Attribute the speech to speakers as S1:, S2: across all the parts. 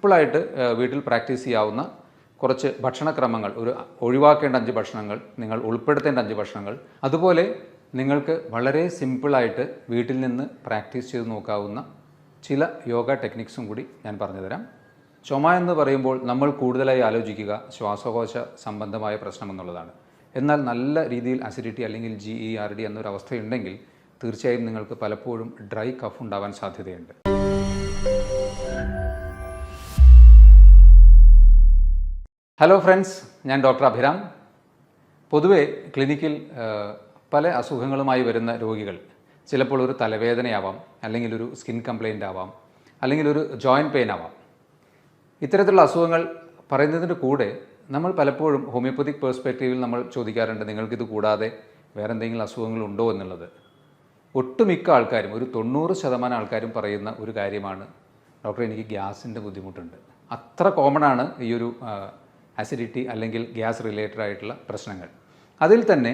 S1: സിമ്പിളായിട്ട് വീട്ടിൽ പ്രാക്ടീസ് ചെയ്യാവുന്ന കുറച്ച് ഭക്ഷണക്രമങ്ങൾ, ഒഴിവാക്കേണ്ട 5 ഭക്ഷണങ്ങൾ, നിങ്ങൾ ഉൾപ്പെടുത്തേണ്ട 5 ഭക്ഷണങ്ങൾ, അതുപോലെ നിങ്ങൾക്ക് വളരെ സിമ്പിളായിട്ട് വീട്ടിൽ നിന്ന് പ്രാക്ടീസ് ചെയ്ത് നോക്കാവുന്ന ചില യോഗ ടെക്നിക്സും കൂടി ഞാൻ പറഞ്ഞുതരാം. ചുമ എന്ന് പറയുമ്പോൾ നമ്മൾ കൂടുതലായി ആലോചിക്കുക ശ്വാസകോശ സംബന്ധമായ പ്രശ്നം എന്നുള്ളതാണ്. എന്നാൽ നല്ല രീതിയിൽ അസിഡിറ്റി അല്ലെങ്കിൽ GERD എന്നൊരു അവസ്ഥയുണ്ടെങ്കിൽ തീർച്ചയായും നിങ്ങൾക്ക് പലപ്പോഴും ഡ്രൈ കഫ് ഉണ്ടാവാൻ സാധ്യതയുണ്ട്. ഹലോ ഫ്രണ്ട്സ്, ഞാൻ ഡോക്ടർ അഭിരാം. പൊതുവെ ക്ലിനിക്കിൽ പല അസുഖങ്ങളുമായി വരുന്ന രോഗികൾ ചിലപ്പോൾ ഒരു തലവേദനയാവാം, അല്ലെങ്കിൽ ഒരു സ്കിൻ കംപ്ലയിൻ്റ് ആവാം, അല്ലെങ്കിൽ ഒരു ജോയിൻറ്റ് പെയിൻ ആവാം. ഇത്തരത്തിലുള്ള അസുഖങ്ങൾ പറയുന്നതിൻ്റെ കൂടെ നമ്മൾ പലപ്പോഴും ഹോമിയോപ്പതിക് പേഴ്സ്പെക്റ്റീവിൽ നമ്മൾ ചോദിക്കാറുണ്ട്, നിങ്ങൾക്കിത് കൂടാതെ വേറെ എന്തെങ്കിലും അസുഖങ്ങളുണ്ടോ എന്നുള്ളത്. ഒട്ടുമിക്ക ആൾക്കാരും, ഒരു 90% ആൾക്കാരും പറയുന്ന ഒരു കാര്യമാണ്, ഡോക്ടർ എനിക്ക് ഗ്യാസിൻ്റെ ബുദ്ധിമുട്ടുണ്ട്. അത്ര കോമൺ ആണ് ഈ ഒരു അസിഡിറ്റി അല്ലെങ്കിൽ ഗ്യാസ് റിലേറ്റഡ് ആയിട്ടുള്ള പ്രശ്നങ്ങൾ. അതിൽ തന്നെ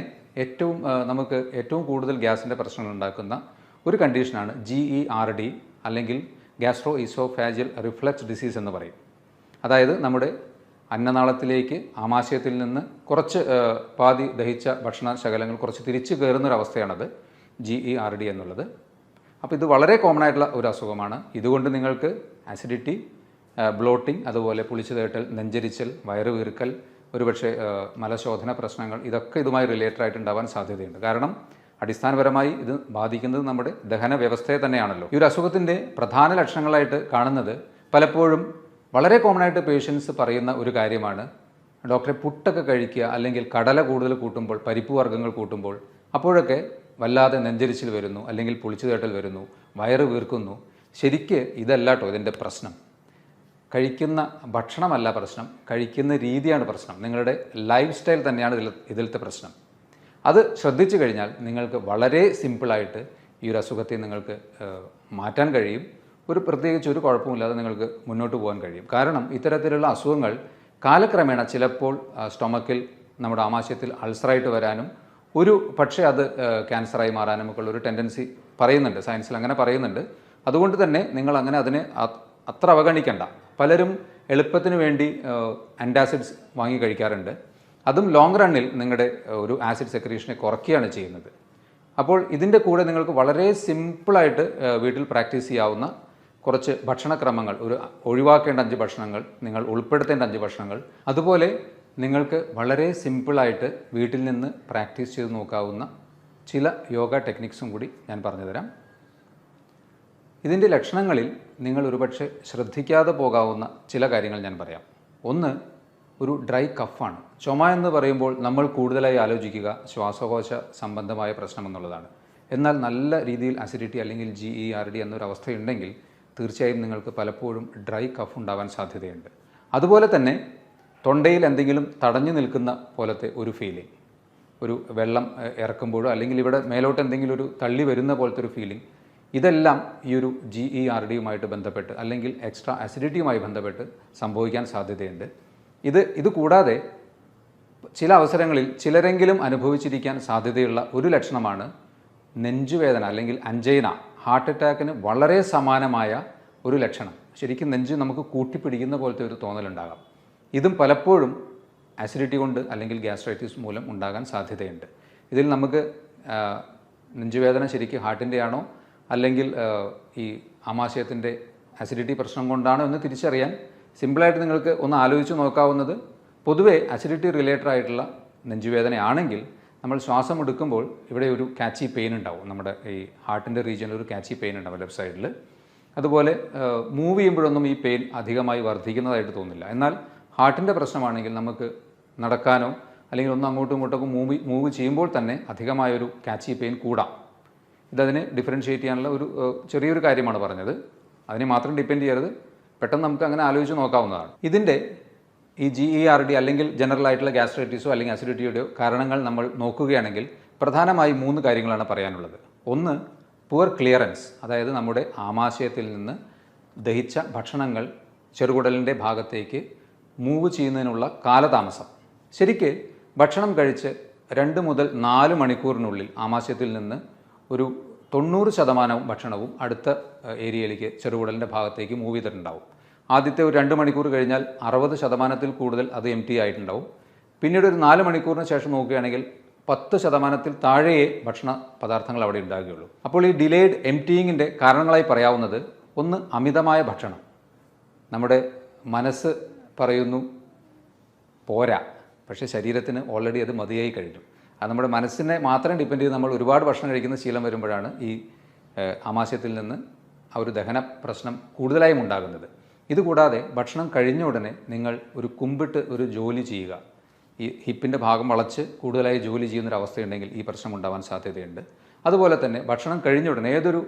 S1: നമുക്ക് ഏറ്റവും കൂടുതൽ ഗ്യാസിൻ്റെ പ്രശ്നങ്ങൾ ഉണ്ടാക്കുന്ന ഒരു കണ്ടീഷനാണ് GERD അല്ലെങ്കിൽ ഗ്യാസ്ട്രോ ഈസോഫാജിയൽ റിഫ്ലക്സ് ഡിസീസ് എന്ന് പറയും. അതായത് നമ്മുടെ അന്നനാളത്തിലേക്ക് ആമാശയത്തിൽ നിന്ന് കുറച്ച് പാതി ദഹിച്ച ഭക്ഷണ ശകലങ്ങൾ കുറച്ച് തിരിച്ചു കയറുന്നൊരവസ്ഥയാണത് GERD എന്നുള്ളത്. അപ്പോൾ ഇത് വളരെ കോമൺ ആയിട്ടുള്ള ഒരു അസുഖമാണ്. ഇതുകൊണ്ട് നിങ്ങൾക്ക് അസിഡിറ്റി, ബ്ലോട്ടിംഗ്, അതുപോലെ പുളിച്ചു തേട്ടൽ, നെഞ്ചരിച്ചൽ, വയറ് വീർക്കൽ, ഒരുപക്ഷെ മലശോധന പ്രശ്നങ്ങൾ, ഇതൊക്കെ ഇതുമായി റിലേറ്റഡ് ആയിട്ട് ഉണ്ടാവാൻ സാധ്യതയുണ്ട്. കാരണം അടിസ്ഥാനപരമായി ഇത് ബാധിക്കുന്നത് നമ്മുടെ ദഹന വ്യവസ്ഥയെ തന്നെയാണല്ലോ. ഈ ഒരു അസുഖത്തിൻ്റെ പ്രധാന ലക്ഷണങ്ങളായിട്ട് കാണുന്നത് പലപ്പോഴും വളരെ കോമൺ ആയിട്ട് പേഷ്യൻസ് പറയുന്ന ഒരു കാര്യമാണ്, ഡോക്ടറെ പുട്ടൊക്കെ കഴിക്കുക, അല്ലെങ്കിൽ കടല കൂടുതൽ കൂട്ടുമ്പോൾ, പരിപ്പ് വർഗ്ഗങ്ങൾ കൂട്ടുമ്പോൾ അപ്പോഴൊക്കെ വല്ലാതെ നെഞ്ചരിച്ചിൽ വരുന്നു, അല്ലെങ്കിൽ പുളിച്ചു തേട്ടൽ വരുന്നു, വയറ് വീർക്കുന്നു. ശരിക്ക് ഇതല്ല കേട്ടോ ഇതിൻ്റെ പ്രശ്നം. കഴിക്കുന്ന ഭക്ഷണമല്ല പ്രശ്നം, കഴിക്കുന്ന രീതിയാണ് പ്രശ്നം. നിങ്ങളുടെ ലൈഫ് സ്റ്റൈൽ തന്നെയാണ് ഇതിലത്തെ പ്രശ്നം. അത് ശ്രദ്ധിച്ചു കഴിഞ്ഞാൽ നിങ്ങൾക്ക് വളരെ സിമ്പിളായിട്ട് ഈ ഒരു അസുഖത്തെ നിങ്ങൾക്ക് മാറ്റാൻ കഴിയും. പ്രത്യേകിച്ച് ഒരു കുഴപ്പമില്ലാതെ നിങ്ങൾക്ക് മുന്നോട്ട് പോകാൻ കഴിയും. കാരണം ഇത്തരത്തിലുള്ള അസുഖങ്ങൾ കാലക്രമേണ ചിലപ്പോൾ സ്റ്റൊമക്കിൽ, നമ്മുടെ ആമാശയത്തിൽ അൾസറായിട്ട് വരാനും പക്ഷേ അത് ക്യാൻസറായി മാറാനും ഒക്കെ ഉള്ളൊരു ടെൻഡൻസി പറയുന്നുണ്ട്, സയൻസിൽ അങ്ങനെ പറയുന്നുണ്ട്. അതുകൊണ്ട് തന്നെ നിങ്ങൾ അങ്ങനെ അതിനെ അത്ര അവഗണിക്കണ്ട. പലരും എളുപ്പത്തിന് വേണ്ടി ആൻറ്റാസിഡ്സ് വാങ്ങി കഴിക്കാറുണ്ട്. അതും ലോങ് റണ്ണിൽ നിങ്ങളുടെ ഒരു ആസിഡ് സെക്രീഷനെ കുറയ്ക്കുകയാണ് ചെയ്യുന്നത്. അപ്പോൾ ഇതിൻ്റെ കൂടെ നിങ്ങൾക്ക് വളരെ സിമ്പിളായിട്ട് വീട്ടിൽ പ്രാക്ടീസ് ചെയ്യാവുന്ന കുറച്ച് ഭക്ഷണക്രമങ്ങൾ, ഒഴിവാക്കേണ്ട 5 ഭക്ഷണങ്ങൾ, നിങ്ങൾ ഉൾപ്പെടുത്തേണ്ട 5 ഭക്ഷണങ്ങൾ, അതുപോലെ നിങ്ങൾക്ക് വളരെ സിമ്പിളായിട്ട് വീട്ടിൽ നിന്ന് പ്രാക്ടീസ് ചെയ്ത് നോക്കാവുന്ന ചില യോഗ ടെക്നിക്സും കൂടി ഞാൻ പറഞ്ഞുതരാം. ഇതിൻ്റെ ലക്ഷണങ്ങളിൽ നിങ്ങൾ ഒരുപക്ഷെ ശ്രദ്ധിക്കാതെ പോകാവുന്ന ചില കാര്യങ്ങൾ ഞാൻ പറയാം. ഒന്ന്, ഒരു ഡ്രൈ കഫാണ്. ചുമ എന്ന് പറയുമ്പോൾ നമ്മൾ കൂടുതലായി ആലോചിക്കുക ശ്വാസകോശ സംബന്ധമായ പ്രശ്നം എന്നുള്ളതാണ്. എന്നാൽ നല്ല രീതിയിൽ അസിഡിറ്റി അല്ലെങ്കിൽ GERD എന്നൊരു അവസ്ഥയുണ്ടെങ്കിൽ തീർച്ചയായും നിങ്ങൾക്ക് പലപ്പോഴും ഡ്രൈ കഫ് ഉണ്ടാവാൻ സാധ്യതയുണ്ട്. അതുപോലെ തന്നെ തൊണ്ടയിൽ എന്തെങ്കിലും തടഞ്ഞു നിൽക്കുന്ന പോലത്തെ ഒരു ഫീലിംഗ്, ഒരു വെള്ളം ഇറക്കുമ്പോഴോ അല്ലെങ്കിൽ ഇവിടെ മേലോട്ട് എന്തെങ്കിലും ഒരു തള്ളി വരുന്ന പോലത്തെ ഒരു ഫീലിംഗ്, ഇതെല്ലാം ഈ ഒരു GERDയുമായിട്ട് ബന്ധപ്പെട്ട് അല്ലെങ്കിൽ എക്സ്ട്രാ അസിഡിറ്റിയുമായി ബന്ധപ്പെട്ട് സംഭവിക്കാൻ സാധ്യതയുണ്ട്. ഇത് കൂടാതെ ചില അവസരങ്ങളിൽ ചിലരെങ്കിലും അനുഭവിച്ചിരിക്കാൻ സാധ്യതയുള്ള ഒരു ലക്ഷണമാണ് നെഞ്ചുവേദന അല്ലെങ്കിൽ അഞ്ചൈന. ഹാർട്ട് അറ്റാക്കിന് വളരെ സമാനമായ ഒരു ലക്ഷണം. ശരിക്കും നെഞ്ച് നമുക്ക് കൂട്ടിപ്പിടിക്കുന്ന പോലത്തെ ഒരു തോന്നലുണ്ടാകാം. ഇതും പലപ്പോഴും അസിഡിറ്റി കൊണ്ട് അല്ലെങ്കിൽ ഗ്യാസ്ട്രൈറ്റിസ് മൂലം ഉണ്ടാകാൻ സാധ്യതയുണ്ട്. ഇതിൽ നമുക്ക് നെഞ്ചുവേദന ശരിക്കും ഹാർട്ടിൻ്റെ ആണോ അല്ലെങ്കിൽ ഈ ആമാശയത്തിൻ്റെ അസിഡിറ്റി പ്രശ്നം കൊണ്ടാണോ എന്ന് തിരിച്ചറിയാൻ സിമ്പിളായിട്ട് നിങ്ങൾക്ക് ഒന്ന് ആലോചിച്ച് നോക്കാവുന്നത്, പൊതുവേ അസിഡിറ്റി റിലേറ്റഡ് ആയിട്ടുള്ള നെഞ്ചുവേദനയാണെങ്കിൽ നമ്മൾ ശ്വാസം എടുക്കുമ്പോൾ ഇവിടെ ഒരു കാച്ചി പെയിൻ ഉണ്ടാവും. നമ്മുടെ ഈ ഹാർട്ടിൻ്റെ റീജിയനിൽ ഒരു കാച്ചി പെയിൻ ഉണ്ടാവും ലെഫ്റ്റ് സൈഡിൽ. അതുപോലെ മൂവ് ചെയ്യുമ്പോഴൊന്നും ഈ പെയിൻ അധികമായി വർദ്ധിക്കുന്നതായിട്ട് തോന്നില്ല. എന്നാൽ ഹാർട്ടിൻ്റെ പ്രശ്നമാണെങ്കിൽ നമുക്ക് നടക്കാനോ അല്ലെങ്കിൽ ഒന്ന് അങ്ങോട്ടും ഇങ്ങോട്ടൊക്കെ മൂവ് ചെയ്യുമ്പോൾ തന്നെ അധികമായൊരു കാച്ചി പെയിൻ കൂടാം. ഇതതിനെ ഡിഫറൻഷ്യേറ്റ് ചെയ്യാനുള്ള ഒരു ചെറിയൊരു കാര്യമാണ് പറഞ്ഞത്. അതിനെ മാത്രം ഡിപ്പെൻഡ് ചെയ്യരുത്, പെട്ടെന്ന് നമുക്ക് അങ്ങനെ ആലോചിച്ച് നോക്കാവുന്നതാണ്. ഇതിൻ്റെ ഈ GERD അല്ലെങ്കിൽ ജനറൽ ആയിട്ടുള്ള ഗ്യാസ്ട്രൈറ്റിസോ അല്ലെങ്കിൽ അസിഡിറ്റിയുടെയോ കാരണങ്ങൾ നമ്മൾ നോക്കുകയാണെങ്കിൽ പ്രധാനമായും 3 കാര്യങ്ങളാണ് പറയാനുള്ളത്. ഒന്ന്, പുവർ ക്ലിയറൻസ്, അതായത് നമ്മുടെ ആമാശയത്തിൽ നിന്ന് ദഹിച്ച ഭക്ഷണങ്ങൾ ചെറുകുടലിൻ്റെ ഭാഗത്തേക്ക് മൂവ് ചെയ്യുന്നതിനുള്ള കാലതാമസം. ശരിക്ക് ഭക്ഷണം കഴിച്ച് 2 മുതൽ 4 മണിക്കൂറിനുള്ളിൽ ആമാശയത്തിൽ നിന്ന് ഒരു 90% ഭക്ഷണവും അടുത്ത ഏരിയയിലേക്ക് ചെറുകുടലിൻ്റെ ഭാഗത്തേക്ക് മൂവ് ചെയ്തിട്ടുണ്ടാവും. ആദ്യത്തെ ഒരു 2 മണിക്കൂർ കഴിഞ്ഞാൽ 60% കൂടുതൽ അത് എം ടി ആയിട്ടുണ്ടാവും. പിന്നീട് ഒരു 4 മണിക്കൂറിന് ശേഷം നോക്കുകയാണെങ്കിൽ 10% താഴെയേ ഭക്ഷണ പദാർത്ഥങ്ങൾ അവിടെ ഉണ്ടാകുകയുള്ളൂ. അപ്പോൾ ഈ ഡിലേഡ് എംറ്റിയിങ്ങിൻ്റെ കാരണങ്ങളായി പറയാവുന്നത്, ഒന്ന് അമിതമായ ഭക്ഷണം. നമ്മുടെ മനസ്സ് പറയുന്നു പോരാ, പക്ഷേ ശരീരത്തിന് ഓൾറെഡി അത് മതിയായി കഴിഞ്ഞു. അത് നമ്മുടെ മനസ്സിനെ മാത്രം ഡിപ്പെൻഡ് ചെയ്ത് നമ്മൾ ഒരുപാട് ഭക്ഷണം കഴിക്കുന്ന ശീലം വരുമ്പോഴാണ് ഈ ആമാശയത്തിൽ നിന്ന് ആ ഒരു ദഹന പ്രശ്നം കൂടുതലായും ഉണ്ടാകുന്നത്. ഇതുകൂടാതെ ഭക്ഷണം കഴിഞ്ഞ ഉടനെ നിങ്ങൾ ഒരു കുമ്പിട്ട് ഒരു ജോലി ചെയ്യുക, ഈ ഹിപ്പിൻ്റെ ഭാഗം വളച്ച് കൂടുതലായി ജോലി ചെയ്യുന്നൊരവസ്ഥയുണ്ടെങ്കിൽ ഈ പ്രശ്നം ഉണ്ടാവാൻ സാധ്യതയുണ്ട്. അതുപോലെ തന്നെ ഭക്ഷണം കഴിഞ്ഞ ഉടനെ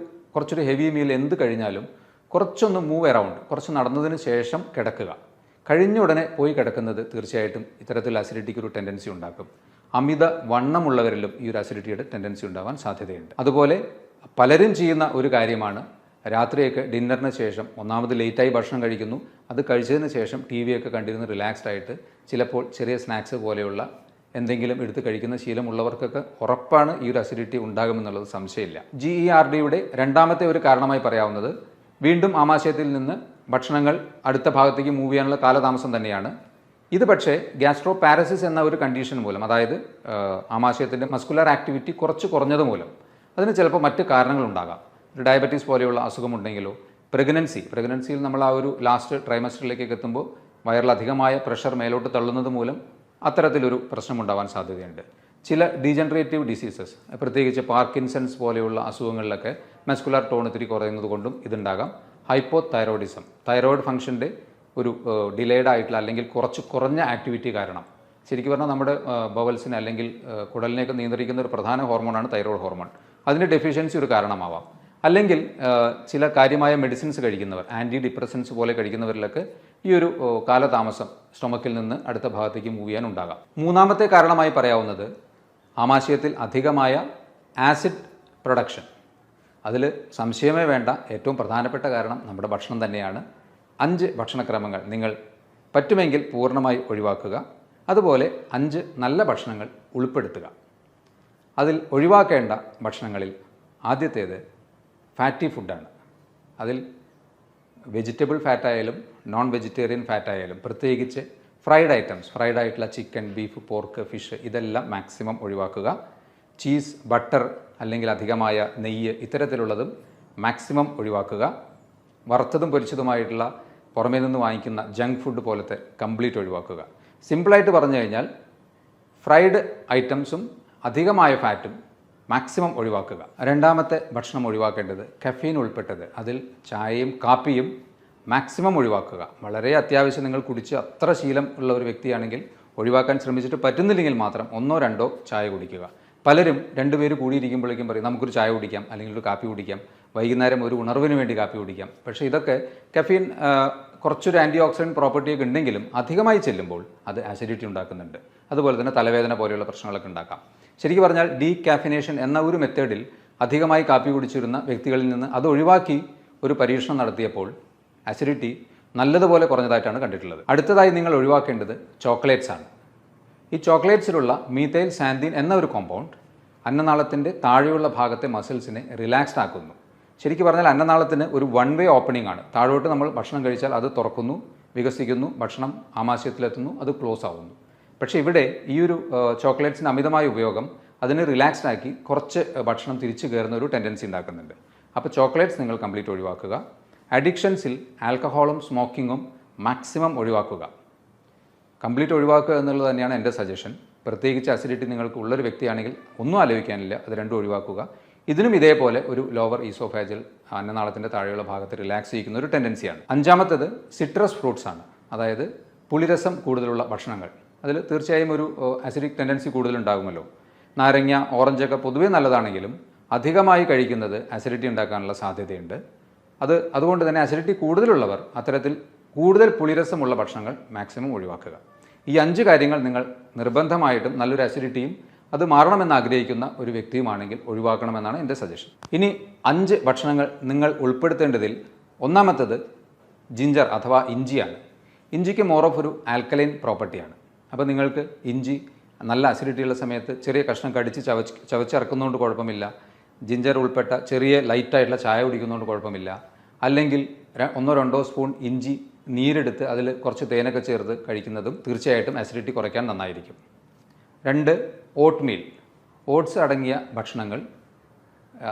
S1: കുറച്ചൊരു ഹെവി മീൽ എന്ത് കഴിഞ്ഞാലും കുറച്ചൊന്ന് മൂവ് അറൗണ്ട്, കുറച്ച് നടന്നതിന് ശേഷം കിടക്കുക. കഴിഞ്ഞ ഉടനെ പോയി കിടക്കുന്നത് തീർച്ചയായിട്ടും ഇത്തരത്തിൽ അസിഡിറ്റിക്ക് ഒരു ടെൻഡൻസി ഉണ്ടാക്കും. അമിത വണ്ണമുള്ളവരിലും ഈ ഒരു അസിഡിറ്റിയുടെ ടെൻഡൻസി ഉണ്ടാവാൻ സാധ്യതയുണ്ട്. അതുപോലെ പലരും ചെയ്യുന്ന ഒരു കാര്യമാണ്, രാത്രിയൊക്കെ ഡിന്നറിന് ശേഷം ഒന്നാമത് ലേറ്റായി ഭക്ഷണം കഴിക്കുന്നു, അത് കഴിച്ചതിന് ശേഷം ടി വിയൊക്കെ കണ്ടിരുന്ന് റിലാക്സ്ഡ് ആയിട്ട് ചിലപ്പോൾ ചെറിയ സ്നാക്സ് പോലെയുള്ള എന്തെങ്കിലും എടുത്ത് കഴിക്കുന്ന ശീലമുള്ളവർക്കൊക്കെ ഉറപ്പാണ് ഈ ഒരു അസിഡിറ്റി ഉണ്ടാകുമെന്നുള്ളത് സംശയമില്ല. GERDയുടെ രണ്ടാമത്തെ ഒരു കാരണമായി പറയാവുന്നത് വീണ്ടും ആമാശയത്തിൽ നിന്ന് ഭക്ഷണങ്ങൾ അടുത്ത ഭാഗത്തേക്ക് മൂവ് ചെയ്യാനുള്ള കാലതാമസം തന്നെയാണ്. ഇത് പക്ഷേ ഗ്യാസ്ട്രോ പാരസിസ് എന്ന ഒരു കണ്ടീഷൻ മൂലം, അതായത് ആമാശയത്തിൻ്റെ മസ്കുലർ ആക്ടിവിറ്റി കുറച്ച് കുറഞ്ഞത് മൂലം, അതിന് ചിലപ്പോൾ മറ്റ് കാരണങ്ങളുണ്ടാകാം. ഒരു ഡയബറ്റീസ് പോലെയുള്ള അസുഖമുണ്ടെങ്കിലോ, പ്രഗ്നൻസിയിൽ നമ്മൾ ആ ഒരു ലാസ്റ്റ് ട്രൈമസ്റ്ററിലേക്കൊക്കെ എത്തുമ്പോൾ വയറിൽ അധികമായ പ്രഷർ മേലോട്ട് തള്ളുന്നത് മൂലം അത്തരത്തിലൊരു പ്രശ്നമുണ്ടാവാൻ സാധ്യതയുണ്ട്. ചില ഡീജനറേറ്റീവ് ഡിസീസസ്, പ്രത്യേകിച്ച് പാർക്കിൻസൺസ് പോലെയുള്ള അസുഖങ്ങളിലൊക്കെ മസ്കുലർ ടോൺ ഇത്തിരി കുറയുന്നത് കൊണ്ടും ഇതുണ്ടാകാം. ഹൈപ്പോതൈറോയിഡിസം, തൈറോയിഡ് ഫംഗ്ഷൻ്റെ ഒരു ഡിലേഡ് ആയിട്ടുള്ള അല്ലെങ്കിൽ കുറഞ്ഞ ആക്ടിവിറ്റി കാരണം, ശരിക്കും പറഞ്ഞാൽ നമ്മുടെ ബവൽസിനെ അല്ലെങ്കിൽ കുടലിനെയൊക്കെ നിയന്ത്രിക്കുന്ന ഒരു പ്രധാന ഹോർമോണാണ് തൈറോയ്ഡ് ഹോർമോൺ. അതിൻ്റെ ഡെഫിഷ്യൻസി ഒരു കാരണമാവാം. അല്ലെങ്കിൽ ചില കാര്യമായ മെഡിസിൻസ് കഴിക്കുന്നവർ, ആൻറ്റി ഡിപ്രസൻസ് പോലെ കഴിക്കുന്നവരിലൊക്കെ ഈ ഒരു കാലതാമസം സ്റ്റൊമക്കിൽ നിന്ന് അടുത്ത ഭാഗത്തേക്ക് മൂവ് ചെയ്യാൻ ഉണ്ടാകാം. മൂന്നാമത്തെ കാരണമായി പറയാവുന്നത് ആമാശയത്തിൽ അധികമായ ആസിഡ് പ്രൊഡക്ഷൻ. അതിൽ സംശയമേ വേണ്ട, ഏറ്റവും പ്രധാനപ്പെട്ട കാരണം നമ്മുടെ ഭക്ഷണം തന്നെയാണ്. 5 ഭക്ഷണക്രമങ്ങൾ നിങ്ങൾ പറ്റുമെങ്കിൽ പൂർണ്ണമായി ഒഴിവാക്കുക. അതുപോലെ 5 നല്ല ഭക്ഷണങ്ങൾ ഉൾപ്പെടുത്തുക. അതിൽ ഒഴിവാക്കേണ്ട ഭക്ഷണങ്ങളിൽ ആദ്യത്തേത് ഫാറ്റി ഫുഡാണ്. അതിൽ വെജിറ്റബിൾ ഫാറ്റായാലും നോൺ വെജിറ്റേറിയൻ ഫാറ്റായാലും, പ്രത്യേകിച്ച് ഫ്രൈഡ് ആയിട്ടുള്ള ചിക്കൻ, ബീഫ്, പോർക്ക്, ഫിഷ് ഇതെല്ലാം മാക്സിമം ഒഴിവാക്കുക. ചീസ്, ബട്ടർ അല്ലെങ്കിൽ അധികമായ നെയ്യ് ഇത്തരത്തിലുള്ളതും മാക്സിമം ഒഴിവാക്കുക. വറുത്തതും പൊരിച്ചതുമായിട്ടുള്ള പുറമേ നിന്ന് വാങ്ങിക്കുന്ന ജങ്ക് ഫുഡ് പോലത്തെ കംപ്ലീറ്റ് ഒഴിവാക്കുക. സിമ്പിളായിട്ട് പറഞ്ഞു കഴിഞ്ഞാൽ ഫ്രൈഡ് ഐറ്റംസും അധികമായ ഫാറ്റും മാക്സിമം ഒഴിവാക്കുക. രണ്ടാമത്തെ ഭക്ഷണം ഒഴിവാക്കേണ്ടത് കഫീൻ ഉൾപ്പെട്ടത്, അതിൽ ചായയും കാപ്പിയും മാക്സിമം ഒഴിവാക്കുക. വളരെ അത്യാവശ്യം നിങ്ങൾ കുടിച്ച് അത്ര ശീലം ഉള്ള ഒരു വ്യക്തിയാണെങ്കിൽ ഒഴിവാക്കാൻ ശ്രമിച്ചിട്ട് പറ്റുന്നില്ലെങ്കിൽ മാത്രം 1 or 2 ചായ കുടിക്കുക. പലരും 2 പേര് കൂടിയിരിക്കുമ്പോഴേക്കും പറയും നമുക്കൊരു ചായ കുടിക്കാം അല്ലെങ്കിൽ ഒരു കാപ്പി കുടിക്കാം, വൈകുന്നേരം ഒരു ഉണർവിന് വേണ്ടി കാപ്പി കുടിക്കാം. പക്ഷേ ഇതൊക്കെ കഫീൻ കുറച്ചൊരു ആൻറ്റി ഓക്സിഡൻറ്റ് പ്രോപ്പർട്ടിയൊക്കെ ഉണ്ടെങ്കിലും അധികമായി ചെല്ലുമ്പോൾ അത് ആസിഡിറ്റി ഉണ്ടാക്കുന്നുണ്ട്. അതുപോലെ തന്നെ തലവേദന പോലെയുള്ള പ്രശ്നങ്ങളൊക്കെ ഉണ്ടാക്കാം. ശരിക്കും പറഞ്ഞാൽ ഡീകാഫിനേഷൻ എന്ന ഒരു മെത്തേഡിൽ അധികമായി കാപ്പി കുടിച്ചിരുന്ന വ്യക്തികളിൽ നിന്ന് അത് ഒഴിവാക്കി ഒരു പരീക്ഷണം നടത്തിയപ്പോൾ ആസിഡിറ്റി നല്ലതുപോലെ കുറഞ്ഞതായിട്ടാണ് കണ്ടിട്ടുള്ളത്. അടുത്തതായി നിങ്ങൾ ഒഴിവാക്കേണ്ടത് ചോക്ലേറ്റ്സ് ആണ്. ഈ ചോക്ലേറ്റ്സിലുള്ള മീഥൈൽ സാന്തിൻ എന്ന ഒരു കോമ്പൗണ്ട് അന്നനാളത്തിൻ്റെ താഴെയുള്ള ഭാഗത്തെ മസിൽസിനെ റിലാക്സ്ഡ് ആക്കുന്നു. ശരിക്കും പറഞ്ഞാൽ അന്നനാളത്തിന് ഒരു 1 way ഓപ്പണിംഗ് ആണ്. താഴോട്ട് നമ്മൾ ഭക്ഷണം കഴിച്ചാൽ അത് തുറക്കുന്നു, വികസിക്കുന്നു, ഭക്ഷണം ആമാശയത്തിലെത്തുന്നു, അത് ക്ലോസ് ആവുന്നു. പക്ഷേ ഇവിടെ ഈ ഒരു ചോക്ലേറ്റ്സിൻ്റെ അമിതമായ ഉപയോഗം അതിനെ റിലാക്സ്ഡ് ആക്കി കുറച്ച് ഭക്ഷണം തിരിച്ചു കയറുന്ന ഒരു ടെൻഡൻസി ഉണ്ടാക്കുന്നുണ്ട്. അപ്പോൾ ചോക്ലേറ്റ്സ് നിങ്ങൾ കംപ്ലീറ്റ് ഒഴിവാക്കുക. അഡിക്ഷൻസിൽ ആൽക്കഹോളും സ്മോക്കിങ്ങും മാക്സിമം ഒഴിവാക്കുക. കംപ്ലീറ്റ് ഒഴിവാക്കുക എന്നുള്ളത് തന്നെയാണ് എൻ്റെ സജഷൻ. പ്രത്യേകിച്ച് അസിഡിറ്റി നിങ്ങൾക്ക് ഉള്ളൊരു വ്യക്തിയാണെങ്കിൽ ഒന്നും ആലോചിക്കാനില്ല, അത് രണ്ടും ഒഴിവാക്കുക. ഇതിനും ഇതേപോലെ ഒരു ലോവർ ഈസോഫാജൽ അന്നനാളത്തിൻ്റെ താഴെയുള്ള ഭാഗത്ത് റിലാക്സ് ചെയ്യിക്കുന്ന ഒരു ടെൻഡൻസിയാണ്. അഞ്ചാമത്തേത് സിട്രസ് ഫ്രൂട്ട്സ് ആണ്, അതായത് പുളിരസം കൂടുതലുള്ള ഭക്ഷണങ്ങൾ. അതിൽ തീർച്ചയായും ഒരു അസിഡിക് ടെൻഡൻസി കൂടുതലുണ്ടാകുമല്ലോ. നാരങ്ങ, ഓറഞ്ചൊക്കെ പൊതുവേ നല്ലതാണെങ്കിലും അധികമായി കഴിക്കുന്നത് അസിഡിറ്റി ഉണ്ടാക്കാനുള്ള സാധ്യതയുണ്ട്. അതുകൊണ്ട് തന്നെ അസിഡിറ്റി കൂടുതലുള്ളവർ അത്തരത്തിൽ കൂടുതൽ പുളിരസമുള്ള ഭക്ഷണങ്ങൾ മാക്സിമം ഒഴിവാക്കുക. ഈ 5 കാര്യങ്ങൾ നിങ്ങൾ നിർബന്ധമായിട്ടും നല്ലൊരു അസിഡിറ്റിയും അത് മാറണമെന്ന് ആഗ്രഹിക്കുന്ന ഒരു വ്യക്തിയുമാണെങ്കിൽ ഒഴിവാക്കണമെന്നാണ് എൻ്റെ സജഷൻ. ഇനി 5 ഭക്ഷണങ്ങൾ നിങ്ങൾ ഉൾപ്പെടുത്തേണ്ടതിൽ ഒന്നാമത്തേത് ജിഞ്ചർ അഥവാ ഇഞ്ചിയാണ്. ഇഞ്ചിക്ക് മോർ ഓഫ് ഒരു ആൽക്കലൈൻ പ്രോപ്പർട്ടിയാണ്. അപ്പോൾ നിങ്ങൾക്ക് ഇഞ്ചി നല്ല അസിഡിറ്റിയുള്ള സമയത്ത് ചെറിയ കഷ്ണം കടിച്ച് ചവച്ചിറക്കുന്നതുകൊണ്ട് കുഴപ്പമില്ല. ജിഞ്ചർ ഉൾപ്പെട്ട ചെറിയ ലൈറ്റായിട്ടുള്ള ചായ കുടിക്കുന്നതുകൊണ്ട് കുഴപ്പമില്ല. അല്ലെങ്കിൽ 1 or 2 സ്പൂൺ ഇഞ്ചി നീരെടുത്ത് അതിൽ കുറച്ച് തേനൊക്കെ ചേർത്ത് കഴിക്കുന്നതും തീർച്ചയായിട്ടും അസിഡിറ്റി കുറയ്ക്കാൻ നന്നായിരിക്കും. 2, ഓട്ട്മീൽ. ഓട്സ് അടങ്ങിയ ഭക്ഷണങ്ങൾ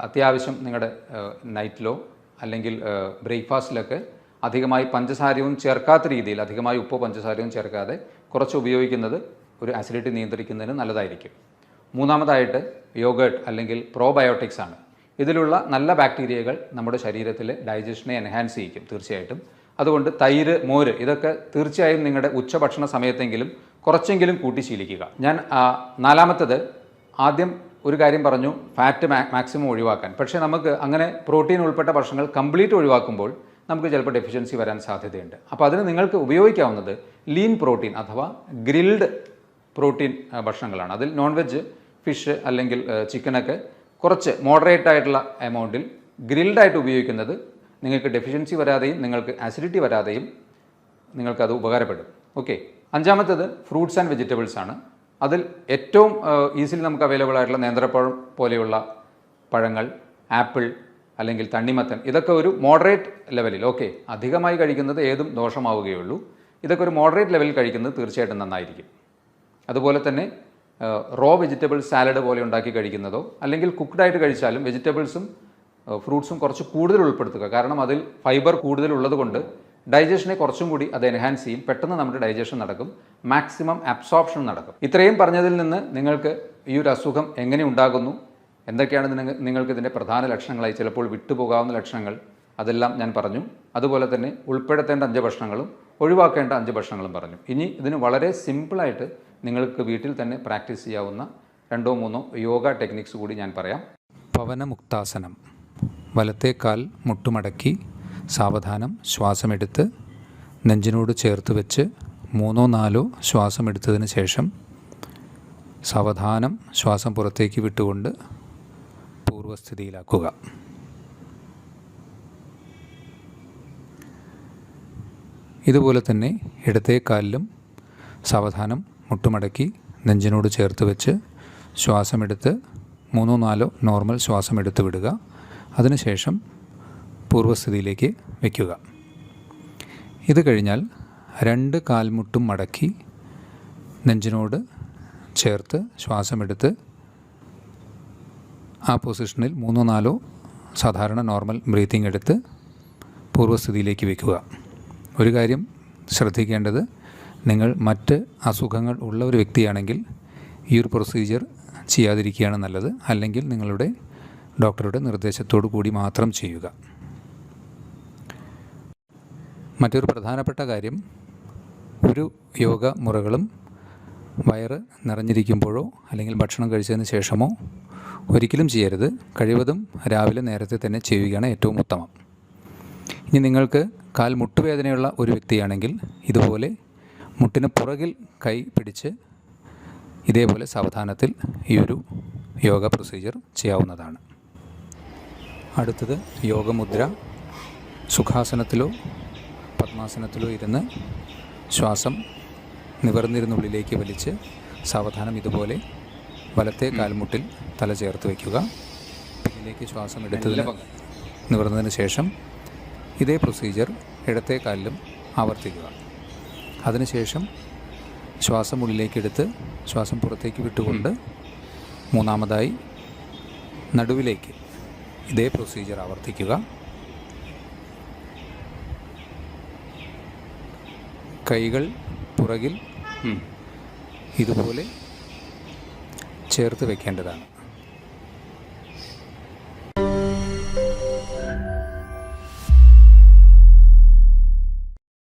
S1: അത്യാവശ്യം നിങ്ങളുടെ നൈറ്റിലോ അല്ലെങ്കിൽ ബ്രേക്ക്ഫാസ്റ്റിലൊക്കെ അധികമായി പഞ്ചസാരയും ചേർക്കാത്ത രീതിയിൽ, അധികമായി ഉപ്പോ പഞ്ചസാരയും ചേർക്കാതെ കുറച്ച് ഉപയോഗിക്കുന്നത് ഒരു അസിഡിറ്റി നിയന്ത്രിക്കുന്നതിന് നല്ലതായിരിക്കും. 3-മതായിട്ട് യോഗേർട്ട് അല്ലെങ്കിൽ പ്രോബയോട്ടിക്സ് ആണ്. ഇതിലുള്ള നല്ല ബാക്ടീരിയകൾ നമ്മുടെ ശരീരത്തിലെ ഡൈജഷനെ എൻഹാൻസ് ചെയ്യിക്കും തീർച്ചയായിട്ടും. അതുകൊണ്ട് തൈര്, മോര് ഇതൊക്കെ തീർച്ചയായും നിങ്ങളുടെ ഉച്ചഭക്ഷണ സമയത്തെങ്കിലും കുറച്ചെങ്കിലും കൂട്ടി ശീലിക്കുക. ഞാൻ 4-മത്തത് ആദ്യം ഒരു കാര്യം പറഞ്ഞു, ഫാറ്റ് മാക്സിമം ഒഴിവാക്കാൻ. പക്ഷേ നമുക്ക് അങ്ങനെ പ്രോട്ടീൻ ഉൾപ്പെട്ട ഭക്ഷണങ്ങൾ കംപ്ലീറ്റ് ഒഴിവാക്കുമ്പോൾ നമുക്ക് ചിലപ്പോൾ ഡെഫിഷ്യൻസി വരാൻ സാധ്യതയുണ്ട്. അപ്പോൾ അതിന് നിങ്ങൾക്ക് ഉപയോഗിക്കാവുന്നത് ലീൻ പ്രോട്ടീൻ അഥവാ ഗ്രിൽഡ് പ്രോട്ടീൻ ഭക്ഷണങ്ങളാണ്. അതിൽ നോൺ വെജ്, ഫിഷ് അല്ലെങ്കിൽ ചിക്കനൊക്കെ കുറച്ച് മോഡറേറ്റ് ആയിട്ടുള്ള എമൗണ്ടിൽ ഗ്രിൽഡായിട്ട് ഉപയോഗിക്കുന്നത് നിങ്ങൾക്ക് ഡെഫിഷ്യൻസി വരാതെയും നിങ്ങൾക്ക് ആസിഡിറ്റി വരാതെയും നിങ്ങൾക്കത് ഉപകാരപ്പെടും. ഓക്കെ. 5-മത്തേത് ഫ്രൂട്ട്സ് ആൻഡ് വെജിറ്റബിൾസ് ആണ്. അതിൽ ഏറ്റവും ഈസിലി നമുക്ക് അവൈലബിൾ ആയിട്ടുള്ള നേന്ത്രപ്പഴം പോലെയുള്ള പഴങ്ങൾ, ആപ്പിൾ അല്ലെങ്കിൽ തണ്ണിമത്തൻ, ഇതൊക്കെ ഒരു മോഡറേറ്റ് ലെവലിൽ, ഓക്കെ, അധികമായി കഴിക്കുന്നത് ഏതും ദോഷമാവുകയുള്ളൂ. ഇതൊക്കെ ഒരു മോഡറേറ്റ് ലെവലിൽ കഴിക്കുന്നത് തീർച്ചയായിട്ടും നന്നായിരിക്കും. അതുപോലെ തന്നെ റോ വെജിറ്റബിൾ സാലഡ് പോലെ ഉണ്ടാക്കി കഴിക്കുന്നതോ അല്ലെങ്കിൽ കുക്ക്ഡായിട്ട് കഴിച്ചാലും വെജിറ്റബിൾസും ഫ്രൂട്ട്സും കുറച്ച് കൂടുതൽ ഉൾപ്പെടുത്തുക. കാരണം അതിൽ ഫൈബർ കൂടുതൽ ഉള്ളതുകൊണ്ട് ഡൈജഷനെ കുറച്ചും കൂടി അത് എൻഹാൻസ് ചെയ്യും. പെട്ടെന്ന് നമ്മുടെ ഡൈജഷൻ നടക്കും, മാക്സിമം അബ്സോർപ്ഷൻ നടക്കും. ഇത്രയും പറഞ്ഞതിൽ നിന്ന് നിങ്ങൾക്ക് ഈ ഒരു അസുഖം എങ്ങനെ ഉണ്ടാകുന്നു, എന്തൊക്കെയാണ് നിങ്ങൾക്ക് ഇതിൻ്റെ പ്രധാന ലക്ഷണങ്ങളായി ചിലപ്പോൾ വിട്ടുപോകാവുന്ന ലക്ഷണങ്ങൾ, അതെല്ലാം ഞാൻ പറഞ്ഞു. അതുപോലെ തന്നെ ഉൾപ്പെടുത്തേണ്ട 5 ഭക്ഷണങ്ങളും ഒഴിവാക്കേണ്ട 5 ഭക്ഷണങ്ങളും പറഞ്ഞു. ഇനി ഇതിന് വളരെ സിമ്പിളായിട്ട് നിങ്ങൾക്ക് വീട്ടിൽ തന്നെ പ്രാക്ടീസ് ചെയ്യാവുന്ന 2-3 യോഗ ടെക്നിക്സ് കൂടി ഞാൻ പറയാം. പവനമുക്താസനം. വലത്തെ കാൽ മുട്ടുമടക്കി സാവധാനം ശ്വാസമെടുത്ത് നെഞ്ചിനോട് ചേർത്ത് വെച്ച് 3-4 ശ്വാസമെടുത്തതിന് ശേഷം സാവധാനം ശ്വാസം പുറത്തേക്ക് വിട്ടുകൊണ്ട് പൂർവ്വസ്ഥിതിയിലാക്കുക. ഇതുപോലെ തന്നെ ഇടത്തെ കാലിലും സാവധാനം മുട്ടുമടക്കി നെഞ്ചിനോട് ചേർത്ത് വെച്ച് ശ്വാസമെടുത്ത് 3-4 നോർമൽ ശ്വാസമെടുത്ത് വിടുക. അതിനുശേഷം പൂർവ്വസ്ഥിതിയിലേക്ക് വയ്ക്കുക. ഇത് കഴിഞ്ഞാൽ 2 കാൽമുട്ടും മടക്കി നെഞ്ചിനോട് ചേർത്ത് ശ്വാസമെടുത്ത് ആ പൊസിഷനിൽ 3-4 സാധാരണ നോർമൽ ബ്രീത്തിങ് എടുത്ത് പൂർവ്വസ്ഥിതിയിലേക്ക് വയ്ക്കുക. ഒരു കാര്യം ശ്രദ്ധിക്കേണ്ടത്, നിങ്ങൾ മറ്റ് അസുഖങ്ങൾ ഉള്ള ഒരു വ്യക്തിയാണെങ്കിൽ ഈ ഒരു പ്രൊസീജിയർ ചെയ്യാതിരിക്കുകയാണ് നല്ലത്. അല്ലെങ്കിൽ നിങ്ങളുടെ ഡോക്ടറുടെ നിർദ്ദേശത്തോടു കൂടി മാത്രം ചെയ്യുക. മറ്റൊരു പ്രധാനപ്പെട്ട കാര്യം, ഒരു യോഗ മുറകളും വയറ് നിറഞ്ഞിരിക്കുമ്പോഴോ അല്ലെങ്കിൽ ഭക്ഷണം കഴിച്ചതിന് ശേഷമോ ഒരിക്കലും ചെയ്യരുത്. കഴിവതും രാവിലെ നേരത്തെ തന്നെ ചെയ്യുകയാണ് ഏറ്റവും ഉത്തമം. ഇനി നിങ്ങൾക്ക് കാൽ മുട്ടുവേദനയുള്ള ഒരു വ്യക്തിയാണെങ്കിൽ ഇതുപോലെ മുട്ടിന് പുറകിൽ കൈ പിടിച്ച് ഇതേപോലെ സാവധാനത്തിൽ ഈ ഒരു യോഗ പ്രൊസീജിയർ ചെയ്യാവുന്നതാണ്. അടുത്തത് യോഗമുദ്ര. സുഖാസനത്തിലോ പദ്മാസനത്തിലോ ഇരുന്ന് ശ്വാസം നിവർന്നിരുന്നുള്ളിലേക്ക് വലിച്ച് സാവധാനം ഇതുപോലെ വലത്തെ കാൽമുട്ടിൽ തല ചേർത്ത് വയ്ക്കുക. പിന്നിലേക്ക് ശ്വാസം എടുത്തതിന് നിവർന്നതിന് ശേഷം ഇതേ പ്രൊസീജിയർ ഇടത്തെ കാലിലും ആവർത്തിക്കുക. അതിനുശേഷം ശ്വാസം ഉള്ളിലേക്കെടുത്ത് ശ്വാസം പുറത്തേക്ക് വിട്ടുകൊണ്ട് 3-മതായി നടുവിലേക്ക് ഇതേ പ്രൊസീജിയർ ആവർത്തിക്കുക. കൈകൾ പുറകിൽ ഇതുപോലെ ചേർത്ത് വയ്ക്കേണ്ടതാണ്.